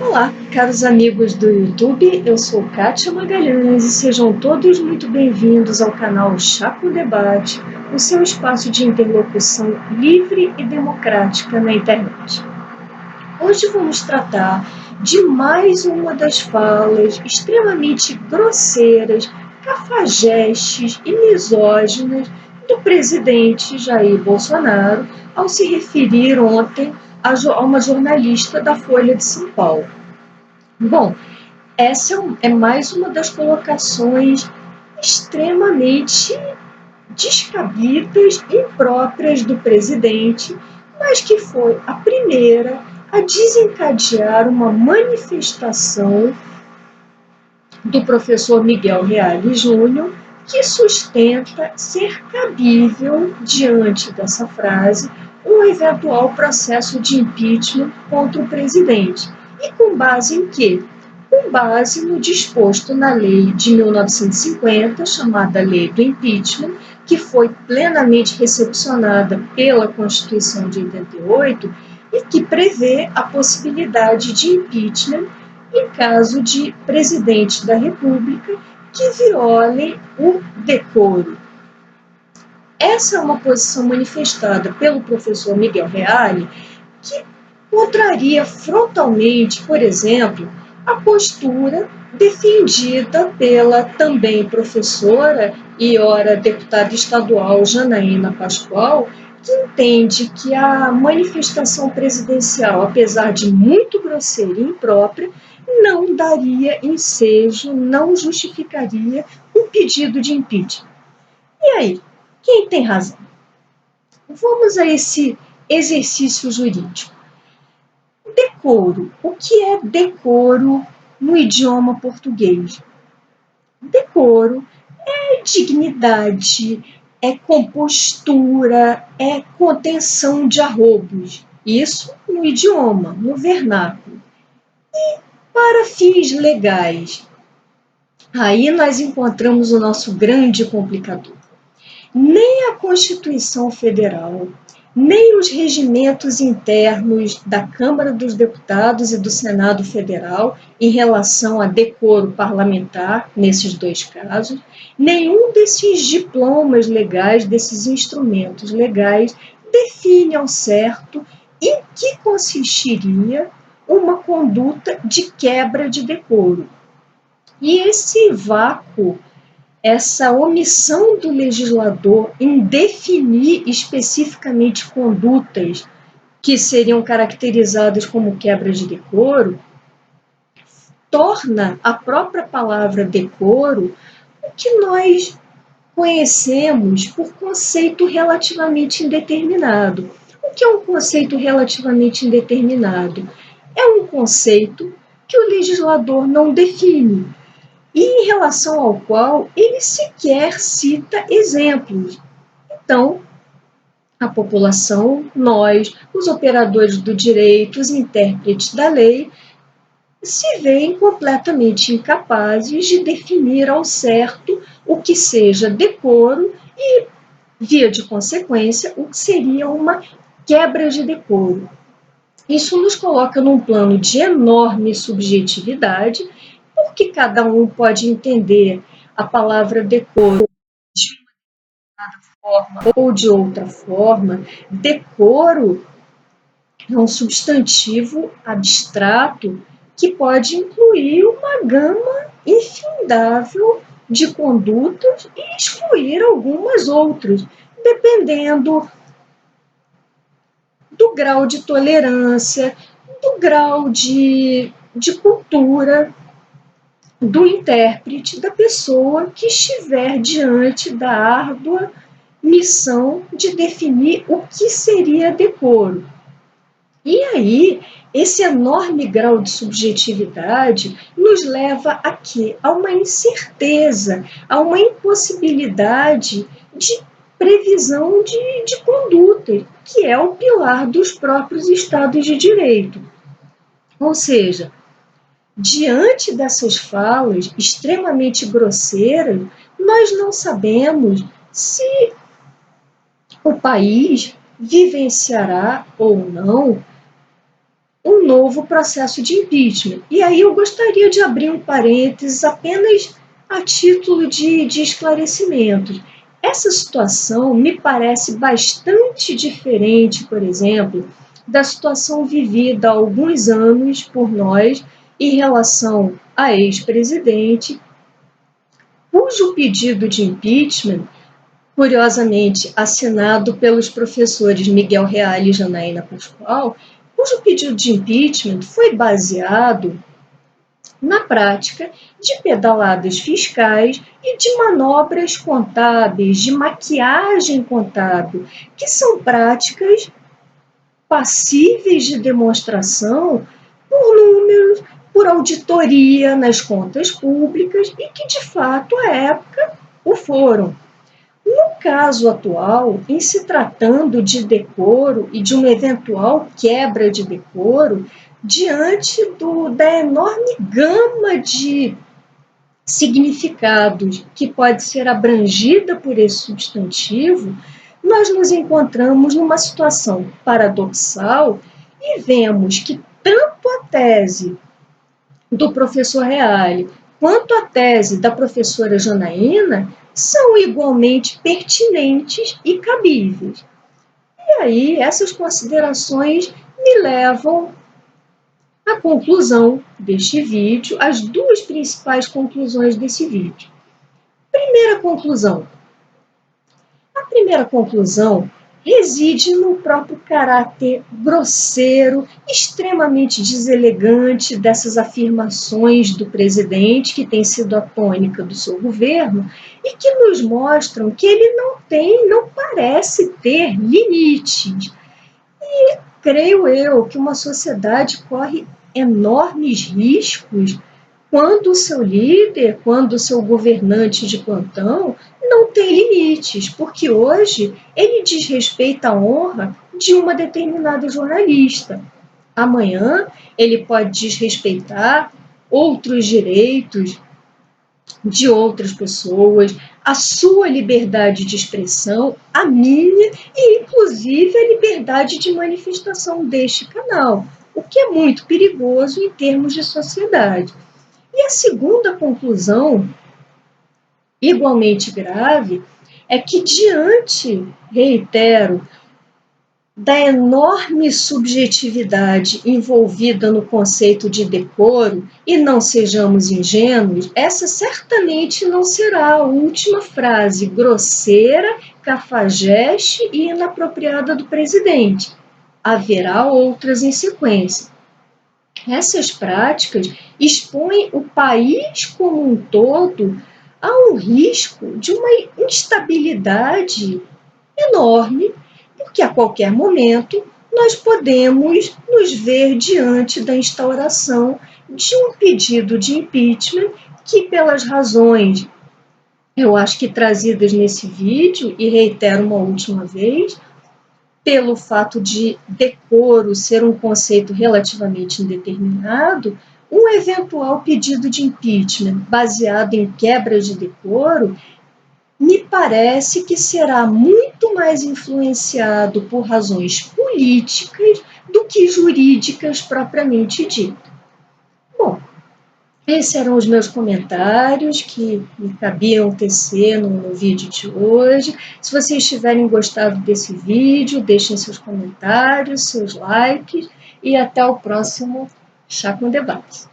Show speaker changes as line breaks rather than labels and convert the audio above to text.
Olá, caros amigos do YouTube, eu sou Kátia Magalhães e sejam todos muito bem-vindos ao canal Chá com Debate, o seu espaço de interlocução livre e democrática na internet. Hoje vamos tratar de mais uma das falas extremamente grosseiras, cafajestes e misóginas do presidente Jair Bolsonaro ao se referir ontem a uma jornalista da Folha de São Paulo. Bom, essa é mais uma das colocações extremamente descabidas e impróprias do presidente, mas que foi a primeira a desencadear uma manifestação do professor Miguel Reale Júnior, que sustenta ser cabível, diante dessa frase, um eventual processo de impeachment contra o presidente. E com base em quê? Com base no disposto na lei de 1950, chamada Lei do Impeachment, que foi plenamente recepcionada pela Constituição de 88 e que prevê a possibilidade de impeachment em caso de presidente da República que viole o decoro. Essa é uma posição manifestada pelo professor Miguel Reale, que contraria frontalmente, por exemplo, a postura defendida pela também professora e ora deputada estadual Janaína Pascoal, que entende que a manifestação presidencial, apesar de muito grosseira e imprópria, não daria ensejo, não justificaria um pedido de impeachment. E aí, quem tem razão? Vamos a esse exercício jurídico. Decoro. O que é decoro no idioma português? Decoro é dignidade, é compostura, é contenção de arroubos. Isso no idioma, no vernáculo. E para fins legais, aí nós encontramos o nosso grande complicador. Nem a Constituição Federal, nem os regimentos internos da Câmara dos Deputados e do Senado Federal em relação a decoro parlamentar, nesses dois casos, nenhum desses diplomas legais, desses instrumentos legais, define ao certo em que consistiria uma conduta de quebra de decoro. E esse vácuo, essa omissão do legislador em definir especificamente condutas que seriam caracterizadas como quebra de decoro, torna a própria palavra decoro o que nós conhecemos por conceito relativamente indeterminado. O que é um conceito relativamente indeterminado? É um conceito que o legislador não define e em relação ao qual ele sequer cita exemplos. Então, a população, nós, os operadores do direito, os intérpretes da lei, se veem completamente incapazes de definir ao certo o que seja decoro e, via de consequência, o que seria uma quebra de decoro. Isso nos coloca num plano de enorme subjetividade, porque cada um pode entender a palavra decoro de uma forma ou de outra forma. Decoro é um substantivo abstrato que pode incluir uma gama infindável de condutas e excluir algumas outras, dependendo do grau de tolerância, do grau de cultura do intérprete, da pessoa que estiver diante da árdua missão de definir o que seria decoro. E aí, esse enorme grau de subjetividade nos leva a quê? A uma incerteza, a uma impossibilidade de previsão de conduta, que é o pilar dos próprios Estados de Direito. Ou seja, diante dessas falas extremamente grosseiras, nós não sabemos se o país vivenciará ou não um novo processo de impeachment. E aí eu gostaria de abrir um parênteses apenas a título de esclarecimento. Essa situação me parece bastante diferente, por exemplo, da situação vivida há alguns anos por nós em relação a ex-presidente, cujo pedido de impeachment, curiosamente assinado pelos professores Miguel Reale e Janaína Pascoal, cujo pedido de impeachment foi baseado na prática de pedaladas fiscais e de manobras contábeis, de maquiagem contábil, que são práticas passíveis de demonstração por números, por auditoria nas contas públicas e que, de fato, à época o foram. No caso atual, em se tratando de decoro e de uma eventual quebra de decoro, diante da enorme gama de significados que pode ser abrangida por esse substantivo, nós nos encontramos numa situação paradoxal e vemos que tanto a tese do professor Reale quanto a tese da professora Janaína são igualmente pertinentes e cabíveis. E aí, essas considerações me levam à conclusão deste vídeo, as duas principais conclusões desse vídeo. Primeira conclusão. A primeira conclusão reside no próprio caráter grosseiro, extremamente deselegante dessas afirmações do presidente, que tem sido a tônica do seu governo, e que nos mostram que ele não parece ter limites. E creio eu que uma sociedade corre enormes riscos quando o seu líder, quando o seu governante de plantão não tem limites, porque hoje ele desrespeita a honra de uma determinada jornalista. Amanhã ele pode desrespeitar outros direitos de outras pessoas, a sua liberdade de expressão, a minha e, inclusive, a liberdade de manifestação deste canal, o que é muito perigoso em termos de sociedade. E a segunda conclusão, igualmente grave, é que diante, reitero, da enorme subjetividade envolvida no conceito de decoro, e não sejamos ingênuos, essa certamente não será a última frase grosseira, cafajeste e inapropriada do presidente. Haverá outras em sequência. Essas práticas expõem o país como um todo a um risco de uma instabilidade enorme, porque a qualquer momento nós podemos nos ver diante da instauração de um pedido de impeachment que, pelas razões, eu acho que trazidas nesse vídeo, e reitero uma última vez, pelo fato de decoro ser um conceito relativamente indeterminado, um eventual pedido de impeachment baseado em quebra de decoro me parece que será muito mais influenciado por razões políticas do que jurídicas propriamente dito. Bom, esses eram os meus comentários que me cabiam tecer no vídeo de hoje. Se vocês tiverem gostado desse vídeo, deixem seus comentários, seus likes e até o próximo Chá com Debate.